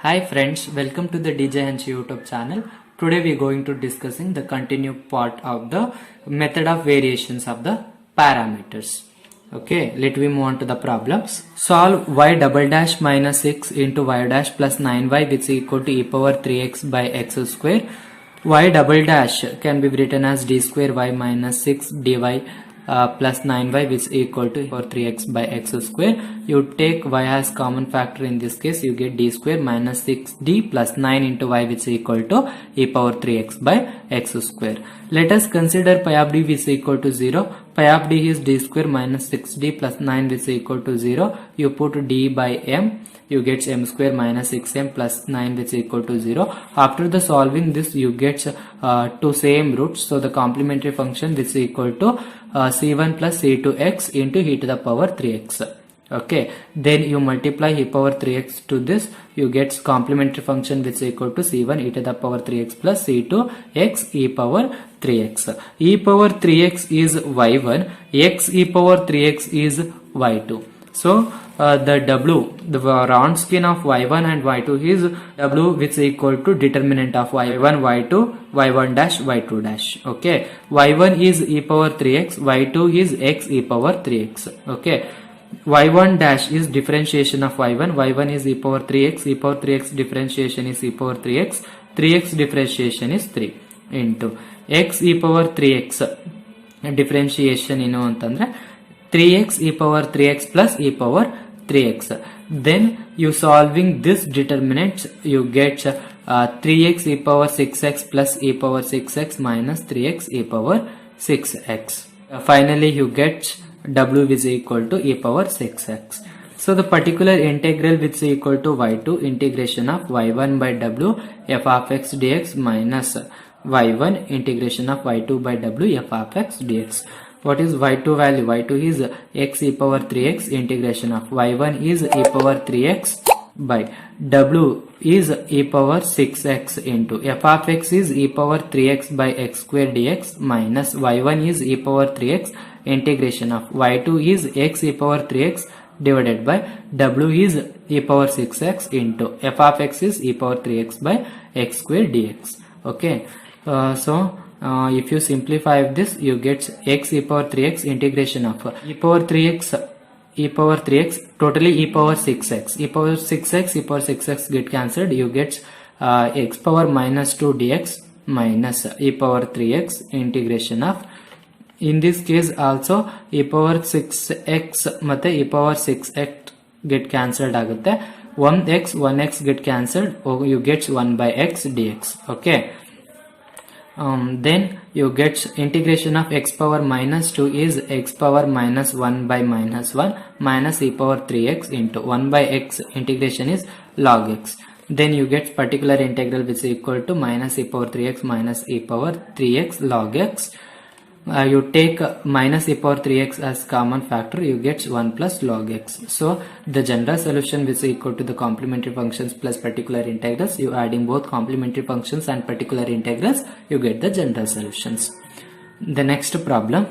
Hi friends, welcome to the DJ Hans YouTube channel. Today we are going to discussing the continued part of the method of variations of the parameters. Okay, let me move on to the problems. Solve y double dash minus 6 into y dash plus 9y which is equal to e power 3x by x square. Y double dash can be written as d square y minus 6 dy plus 9y which is equal to 3x by x square. You take y as common factor. In this case you get d square minus 6d plus 9 into y which is equal to e power 3x by x square. Let us consider pi of d which is equal to 0. Pi of d is d square minus 6d plus 9 which is equal to 0. You put d by m, you get m square minus 6m plus 9 which is equal to 0. After the solving this you get two same roots, so the complementary function which is equal to c1 plus c2x into e to the power 3x. Okay, then you multiply e power 3x to this, you get complementary function which is equal to c1 e to the power 3x plus c2x e power 3x. E power 3x is y1, x e power 3x is y2. So the w, the round skin of y1 and y2 is w which is equal to determinant of y1, y2, y1 dash, y2 dash. Okay, y1 is e power 3x, y2 is x e power 3x. Okay, y1 dash is differentiation of y1, y1 is e power 3x, e power 3x differentiation is e power 3x, 3x differentiation is 3 into x e power 3x differentiation ಏನು ಅಂತಂದ್ರೆ 3x e power 3x plus e power 3x. Then you solving this determinants, you get 3x e power 6x plus e power 6x minus 3x e power 6x. Finally you get w is equal to e power 6x. So the particular integral which is equal to y2 integration of y1 by w f of x dx minus y1 integration of y2 by w f of x dx. What is y2 value? y2 is x e power 3x integration of y1 is e power 3x by w is e power 6x into f of x is e power 3x by x square dx minus y1 is e power 3x integration of y2 is x e power 3x divided by w is e power 6x into f of x is e power 3x by x square dx. Okay, if you simplify this you get x e power 3x integration of e power 3x totally e power 6x, e power 6x, e power 6x get cancelled, you get x power minus 2 dx minus e power 3x integration of, in this case also e power 6x ಮತ್ತೆ e power 6x get cancelled ಆಗುತ್ತೆ, 1x get cancelled, you get 1 by x dx. Okay, then you get integration of x power minus 2 is x power minus 1 by minus 1 minus e power 3x into 1 by x integration is log x. Then you get particular integral which is equal to minus e power 3x minus e power 3x log x. You take minus e power 3x as common factor, you get 1 plus log x. So the general solution which is equal to the complementary functions plus particular integrals, you adding both complementary functions and particular integrals, you get the general solutions. The next problem,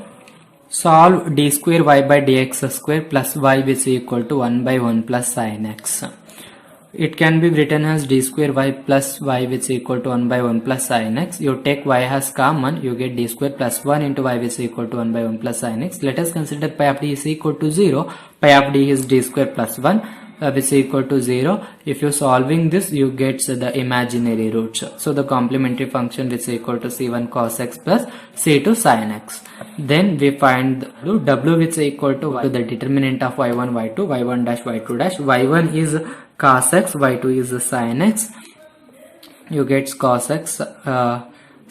solve d square y by dx square plus y which is equal to 1 by 1 plus sin x. It can be written as d square y plus y which is equal to 1 by 1 plus sin x. You take y as common, you get d square plus 1 into y which is equal to 1 by 1 plus sin x. Let us consider pi of d is equal to 0. Pi of d is d square plus 1 which is equal to 0. If you solving this you get the imaginary roots. So the complementary function which is equal to c1 cos x plus c2 sin x. Then we find w which is equal to the determinant of y1, y2, y1 dash, y2 dash. Y1 is cos x, y2 is sin x, you get cos x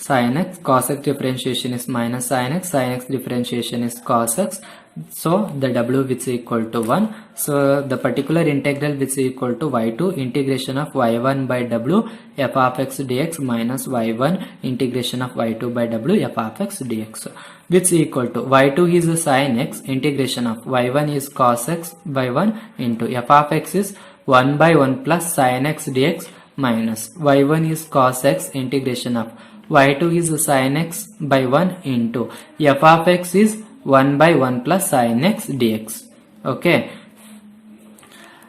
sin x, cos x differentiation is minus sin x differentiation is cos x, so the w which is equal to 1. So the particular integral which is equal to y2 integration of y1 by w f of x dx minus y1 integration of y2 by w f of x dx, which is equal to y2 is sin x integration of y1 is cos x by 1 into f of x is 1 by 1 plus sin x dx minus y1 is cos x integration of y2 is sin x by 1 into f of x is 1 by 1 plus sin x dx. Okay,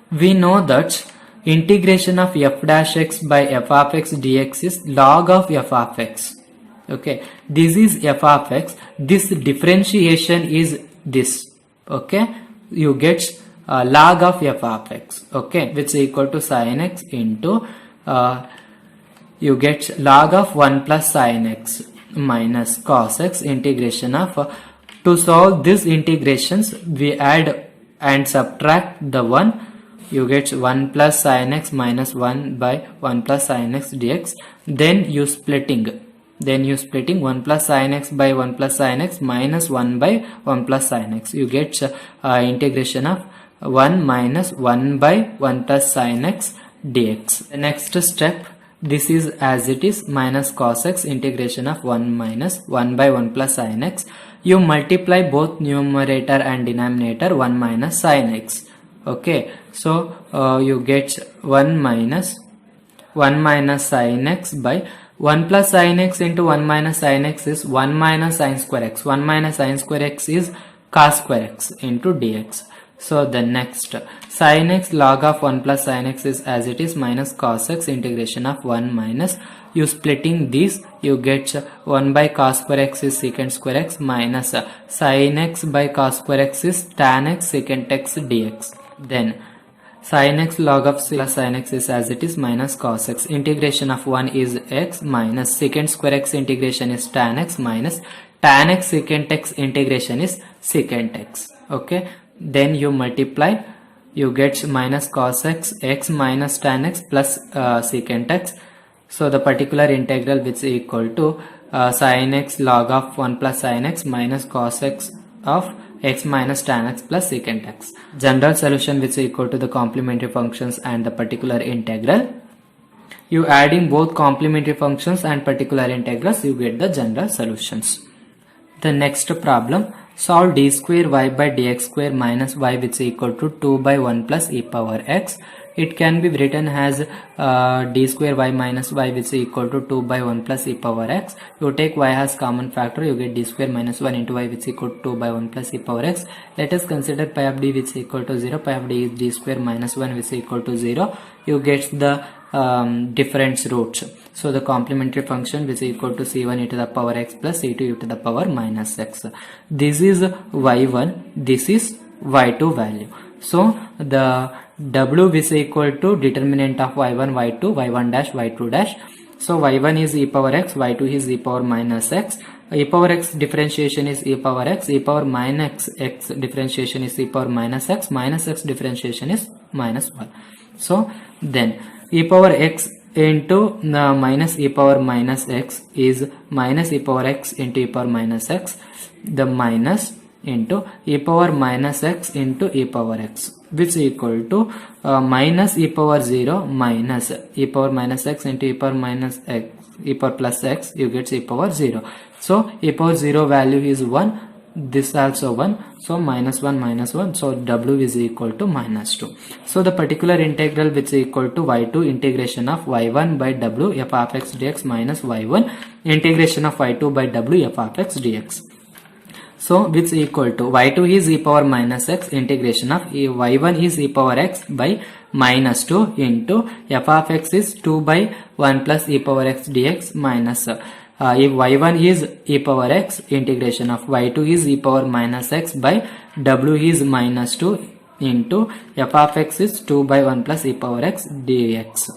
we know that integration of f dash x by f of x dx is log of f of x. Okay, this is f of x. This differentiation is this. Okay, you get log of f of x. Okay, which is equal to sin x into you get log of 1 plus sin x minus cos x integration of to solve these integrations we add and subtract the 1. You get 1 plus sin x minus 1 by 1 plus sin x dx. Then you splitting 1 plus sin x by 1 plus sin x minus 1 by 1 plus sin x. You get integration of 1 minus 1 by 1 plus sin x dx. The next step, this is as it is minus cos x integration of 1 minus 1 by 1 plus sin x. You multiply both numerator and denominator 1 minus sin x. Okay, so you get 1 minus sin x by 1 plus sin x into 1 minus sin x is 1 minus sin square x. 1 minus sin square x is cos square x into dx. So the next sin x log of 1 plus sin x is as it is minus cos x integration of 1 minus, you splitting these, you get 1 by cos square x is secant square x minus sin x by cos square x is tan x secant x dx. Then sin x log of plus sin x is as it is minus cos x integration of 1 is x minus secant square x integration is tan x minus tan x secant x integration is secant x. Okay, then you multiply, you get minus cos x, x minus tan x plus secant x. So the particular integral which is equal to sin x log of 1 plus sin x minus cos x of x minus tan x plus secant x. General solution which is equal to the complementary functions and the particular integral. You adding both complementary functions and particular integrals, you get the general solutions. The next problem, solve d square y by dx square minus y which is equal to 2 by 1 plus e power x. It can be written as d square y minus y which is equal to 2 by 1 plus e power x. You take y as common factor, you get d square minus 1 into y which is equal to 2 by 1 plus e power x. Let us consider pi of d which is equal to 0. Pi of d is d square minus 1 which is equal to 0. You get the difference roots. So the complementary function which is equal to c1 e to the power x plus c2 e to the power minus x. This is y1, this is y2 value. So the w which is equal to determinant of y1, y2, y1 dash, y2 dash. So y1 is e power x, y2 is e power minus x. E power x differentiation is e power x, e power minus x differentiation is e power minus x differentiation is minus 1. So then e power x into minus e power minus x is minus e power x into e power minus x, the minus into e power minus x into e power x which is equal to minus e power 0 minus e power minus x into e power minus x, e power plus x, you get e power 0. So e power 0 value is 1, this also 1, so minus 1, so w is equal to minus 2. So the particular integral which is equal to y2 integration of y1 by w f of x dx minus y1 integration of y2 by w f of x dx. So which is equal to y2 is e power minus x integration of y1 is e power x by minus 2 into f of x is 2 by 1 plus e power x dx minus if y1 is e power x integration of y2 is e power minus x by w is minus 2 into f of x is 2 by 1 plus e power x dx.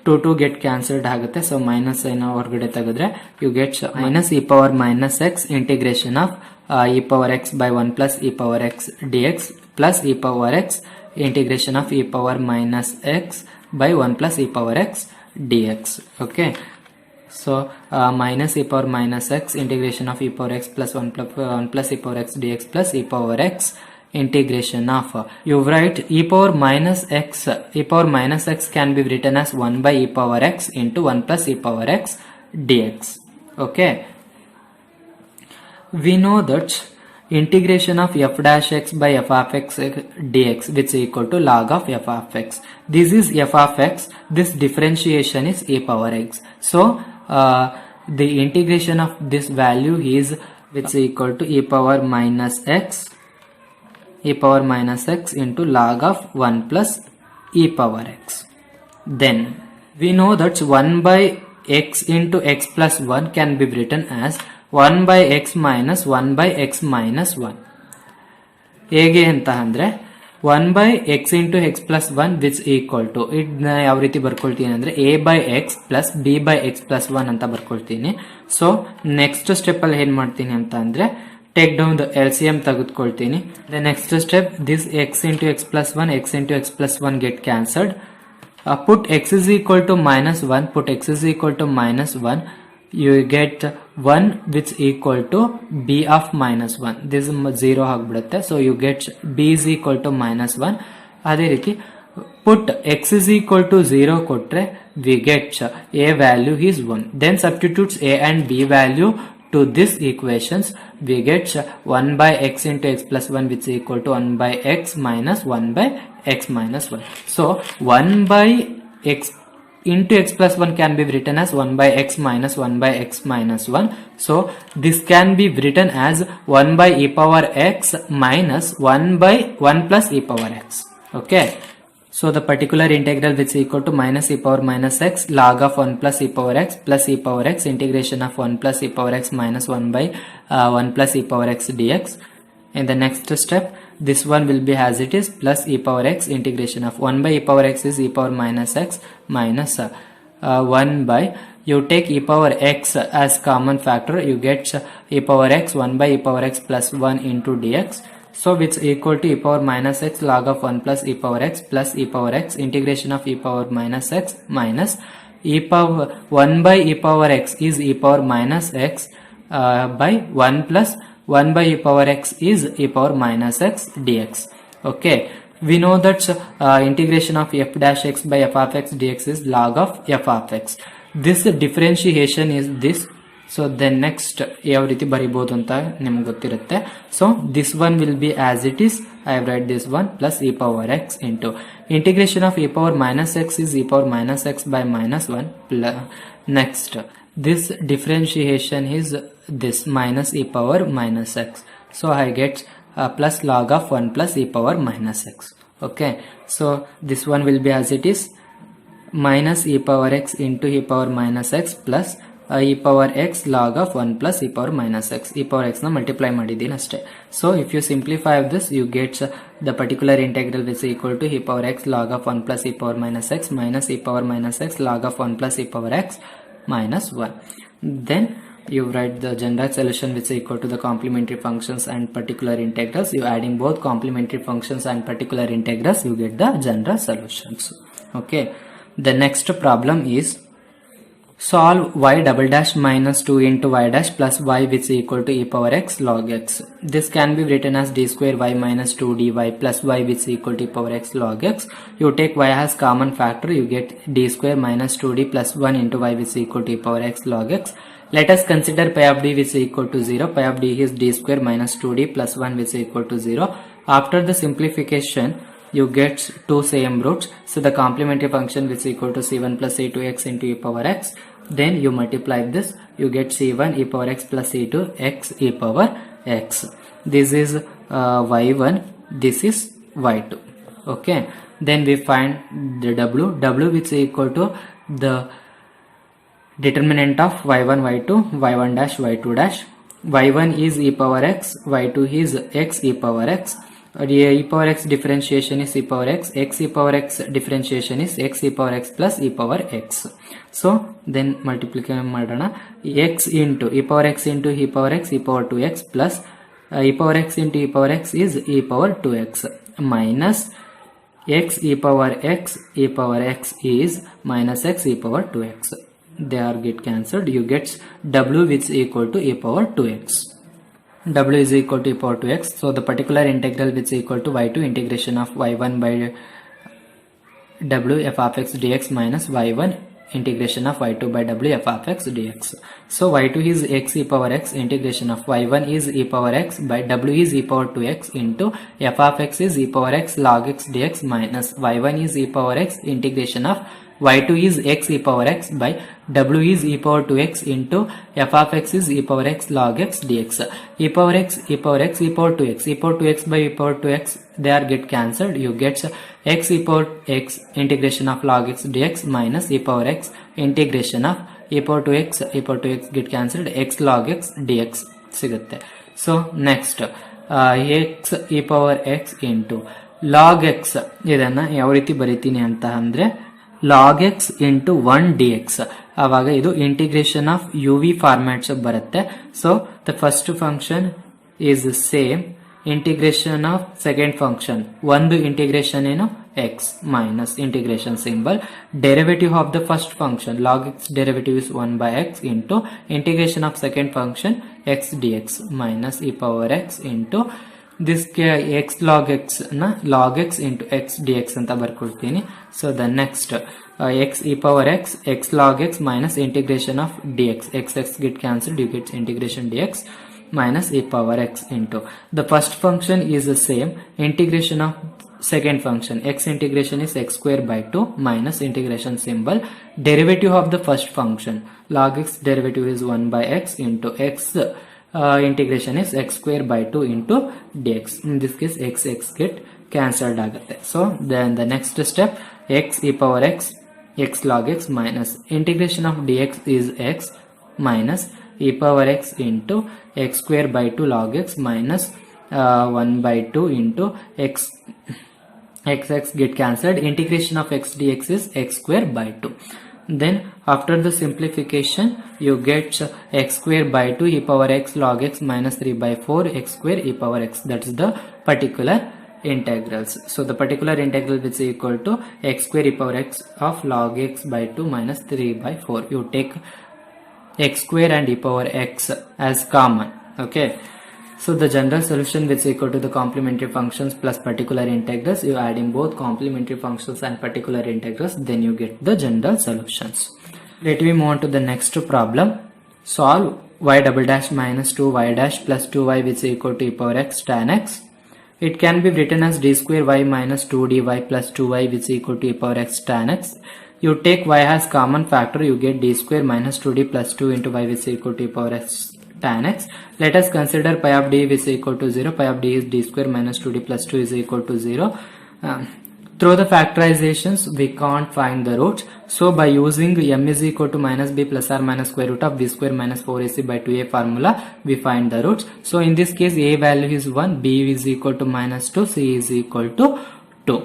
2 get cancelled ಆಗುತ್ತೆ. So minus sign ಹೊರಗಡೆ ತೆಗೆದ್ರೆ you get minus e power minus x integration of e power x by 1 plus e power x dx plus e power x integration of e power minus x by 1 plus e power x dx. Okay. So minus e power minus x integration of e power x plus 1 plus e power x dx plus e power x integration of you write e power minus x. E power minus x can be written as 1 by e power x into 1 plus e power x dx. Okay. We know that integration of f dash x by f of x dx which is equal to log of f of x. This is f of x. This differentiation is e power x. So the integration of this value is which is equal to e power minus x into log of 1 plus e power x. then we know that 1 by x into x plus 1 can be written as 1 by x minus 1 by x minus 1. ಹೇಗೆ ಅಂತ ಅಂದ್ರೆ 1 by x into x plus 1 which equal to ಇದನ್ನ ಯಾವ ರೀತಿ ಬರ್ಕೊಳ್ತೀನಿ ಅಂದ್ರೆ a by x plus b by x plus 1 ಅಂತ ಬರ್ಕೊಳ್ತೀನಿ. So next step ಅಲ್ಲಿ ಏನ್ ಮಾಡ್ತೀನಿ ಅಂತ ಅಂದ್ರೆ take down the LCM ತೆಗೆದುಕೊಳ್ತೀನಿ. The next step, this x into x plus 1, x into x plus 1 get cancelled. Put x is equal to minus 1, put x is equal to minus 1, you get 1 which equal to b of minus 1. This is 0 ಆಗಿಬಿಡುತ್ತೆ. So you get b is equal to minus 1. ಅದೇ ರೀತಿ put x is equal to 0 ಕೊಟ್ರೆ we get a value is 1. Then substitutes a and b value to this equations, we get 1 by x into x plus 1 which is equal to 1 by x minus 1 by x minus 1. So 1 by x into x plus 1 can be written as 1 by x minus 1 by x minus 1. So this can be written as 1 by e power x minus 1 by 1 plus e power x. Okay. So the particular integral which is equal to minus e power minus x log of 1 plus e power x plus e power x integration of 1 plus e power x minus 1 by 1 plus e power x dx. In the next step, this one will be as it is plus e power x integration of 1 by e power x is e power minus x minus 1 by, you take e power x as common factor, you get e power x 1 by e power x plus 1 into dx. So which equal to e power minus x log of 1 plus e power x plus e power x integration of e power minus x minus e power 1 by e power x is e power minus x by 1 plus 1 by e power x is e power minus x dx. Okay, we know that integration of f dash x by f of x dx is log of f of x. This differentiation is this. So then next ಯಾವ ರೀತಿ ಬರಿಬಹುದು ಅಂತ ನಿಮಗೆ ಗೊತ್ತಿರುತ್ತೆ. So this one will be as it is, I have write this one plus e power x into integration of e power minus x is e power minus x by minus 1 plus next this differentiation is this minus e power minus x. So I get plus log of 1 plus e power minus x. Okay, so this one will be as it is minus e power x into e power minus x plus e power x log of 1 plus e power minus x. E power x na multiply ಮಾಡಿದ್ದೀನಿ ಅಷ್ಟೇ. So if you simplify this, you get the particular integral which is equal to e power x log of 1 plus e power minus x minus e power minus x log of 1 plus e power x minus 1. Then you write the general solution which is equal to the complementary functions and particular integrals. You adding both complementary functions and particular integrals, you get the general solutions. Okay, the next problem is solve y double dash minus 2 into y dash plus y which is equal to e power x log x. This can be written as d square y minus 2 dy plus y which is equal to e power x log x. You take y as common factor, you get d square minus 2d plus 1 into y which is equal to e power x log x. Let us consider pi of d which is equal to 0. Pi of d is d square minus 2d plus 1 which is equal to 0. After the simplification, you get two same roots. So the complementary function which is equal to c1 plus c2x into e power x. Then you multiply this, you get c1 e power x plus c2 x e power x. This is y1, this is y2. Okay, then we find the w which is equal to the determinant of y1 y2 y1 dash y2 dash. y1 is e power x, y2 is x e power x. E power x differentiation is e power x e power x differentiation is x e power x plus e power x. So then multiply madana, x into e power x into e power x e power 2x plus e power x into e power x is e power 2x minus x e power x is minus x e power 2x. They are get cancelled. You get w which is equal to e power 2x. W is equal to e power 2x. So the particular integral which is equal to y2 integration of y1 by w f of x dx minus y1 integration of y2 by w f of x dx. So y2 is x e power x integration of y1 is e power x by w is e power 2x into f of x is e power x log x dx minus y1 is e power x integration of y2 is x e power x by w is e power 2x into f of x is e power x log x dx. E power x, e power x, e power 2x. E power 2x by e power 2x, they are get cancelled. You get x e power x integration of log x dx minus e power x integration of e power 2x, e power 2x get cancelled, x log x dx ಸಿಗುತ್ತೆ. So next x e power x into log x, ಇದನ್ನ ಯಾವ ರೀತಿ ಬರೀತೀನಿ ಅಂತ ಅಂದ್ರೆ log x into 1 dx. ಆವಾಗ ಇದು integration of U V formats ಬರುತ್ತೆ. So the first function is same, integration of second function ಒಂದು ಇಂಟಿಗ್ರೇಷನ್ ಏನು x minus integration symbol, derivative of the first function log x derivative is 1 by x into integration of second function x dx minus e power x into this x log x na log x into x dx anta barkoltini. So the next x e power x, x log x minus integration of dx, x get cancelled, you get integration dx minus e power x into the first function is the same, integration of second function x integration is x square by 2 minus integration symbol, derivative of the first function log x derivative is 1 by x into x integration is x square by 2 into dx. In this case x get cancelled ಆಗುತ್ತೆ. So then the next step x e power x, x log x minus integration of dx is x minus e power x into x square by 2 log x minus 1 by 2 into x get cancelled, integration of x dx is x square by 2. Then after the simplification you get x square by 2 e power x log x minus 3 by 4 x square e power x, that is the particular integrals. So the particular integral which is equal to x square e power x of log x by 2 minus 3 by 4. You take x square and e power x as common. Okay, so the general solution which is equal to the complementary functions plus particular integrals, you adding both complementary functions and particular integrals, then you get the general solutions. Let me move on to the next problem. Solve y double dash minus 2y dash plus 2y which is equal to e power x tan x. It can be written as d square y minus 2dy plus 2y which is equal to e power x tan x. You take y as common factor, you get d square minus 2d plus 2 into y which is equal to e power x tan x. Let us consider pi of d which is equal to 0. Pi of d is d square minus 2d plus 2 is equal to 0. Through the factorizations we can't find the roots. So by using m is equal to minus b plus or minus square root of b square minus 4ac by 2a formula, we find the roots. So in this case a value is 1, b is equal to minus 2, c is equal to 2.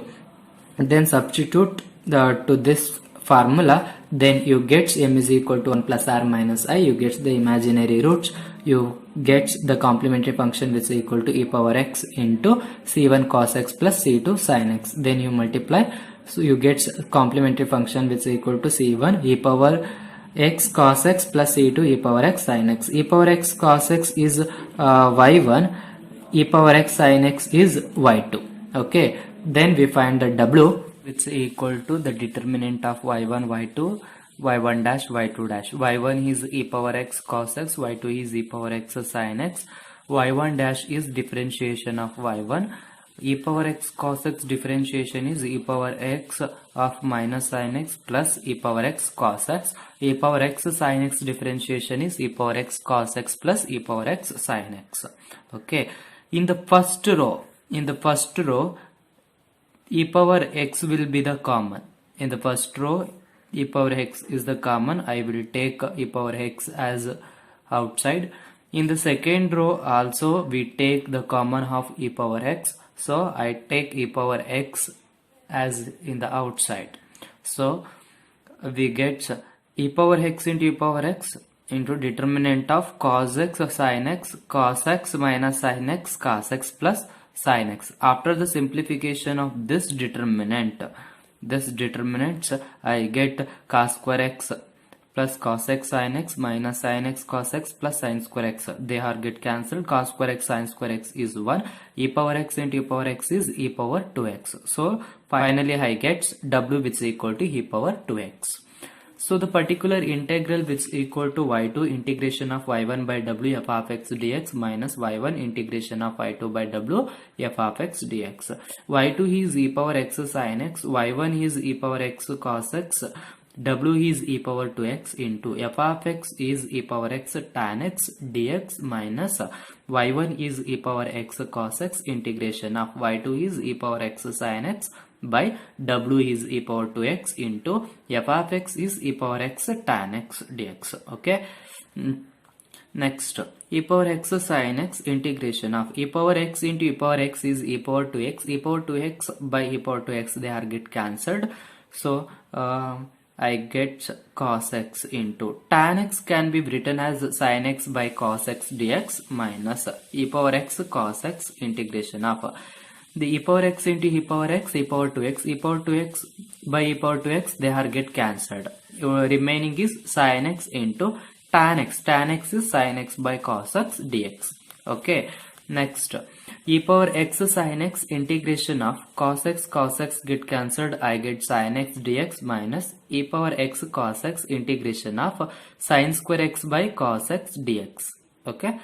Then substitute to this formula, then you get m is equal to 1 plus r minus I, you get the imaginary roots, you get the complementary function which is equal to e power x into c1 cos x plus c2 sin x, then you multiply, so you get complementary function which is equal to c1 e power x cos x plus c2 e power x sin x. E power x cos x is y1, e power x sin x is y2. Okay, then we find the w which is equal to the determinant of y1 y2 y1 dash y2 dash. Y1 is e power x cos x, y2 is e power x sin x. Y1 dash is differentiation of y1, e power x cos x differentiation is e power x of minus sin x plus e power x cos x. E power x sin x differentiation is e power x cos x plus e power x sin x. Okay, in the first row e power x will be the common. In the first row e power x is the common, I will take e power x as outside. In the second row also we take the common of e power x, so I take e power x as in the outside. So we get e power x into e power x into determinant of cos x sin x, cos x minus sin x, cos x plus sin x. After the simplification of this determinants I get cos square x plus cos x sin x minus sin x cos x plus sin square x. They are get cancelled. Cos square x sin square x is 1. E power x into e power x is e power 2x. So finally I get w which is equal to e power 2x. So the particular integral which is equal to y2 integration of y1 by w f of x dx minus y1 integration of y2 by w f of x dx. Y2 is e power x sin x, y1 is e power x cos x, w is e power 2x into f of x is e power x tan x dx minus y1 is e power x cos x integration of y2 is e power x sin x by w is e power 2x into f of x is e power x tan x dx. Okay. Next, e power x sin x integration of e power x into e power x is e power 2x. E power 2x by e power 2x they are get cancelled. So I get cos x into tan x can be written as sin x by cos x dx minus e power x cos x integration of the e power x into e power x, e power 2x, e power 2x by e power 2x they are get cancelled. Remaining is sin x into tan x. Tan x is sin x by cos x dx. Okay. Next, e power x sin x integration of cos x get cancelled. I get sin x dx minus e power x cos x integration of sin square x by cos x dx. Okay.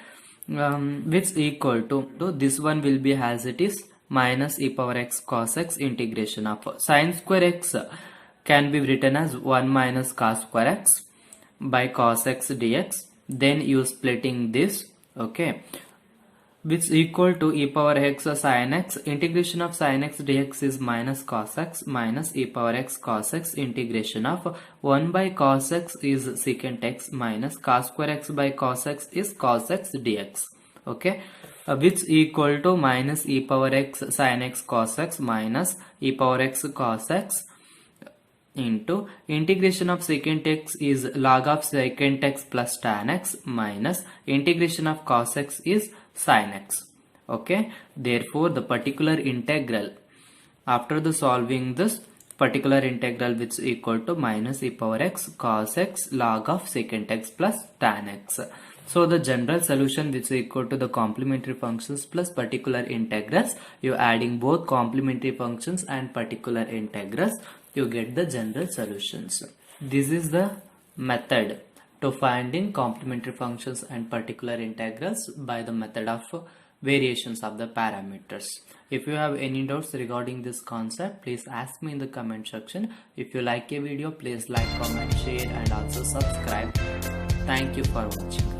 Which equal to this one will be as it is minus e power x cos x integration of sin square x can be written as 1 minus cos square x by cos x dx. Then you splitting this. Okay. Which equal to e power x sin x integration of sin x dx is minus cos x minus e power x cos x integration of 1 by cos x is secant x minus cos square x by cos x is cos x dx. Okay. Which equal to minus e power x sin x cos x minus e power x cos x into integration of secant x is log of secant x plus tan x minus integration of cos x is sin x. Okay. Therefore, the particular integral after the solving this particular integral which is equal to minus e power x cos x log of secant x plus tan x. So the general solution which is equal to the complementary functions plus particular integrals, you adding both complementary functions and particular integrals, you get the general solutions. This is the method to finding complementary functions and particular integrals by the method of variations of the parameters. If you have any doubts regarding this concept, please ask me in the comment section. If you like a video, please like, comment, share and also subscribe. Thank you for watching.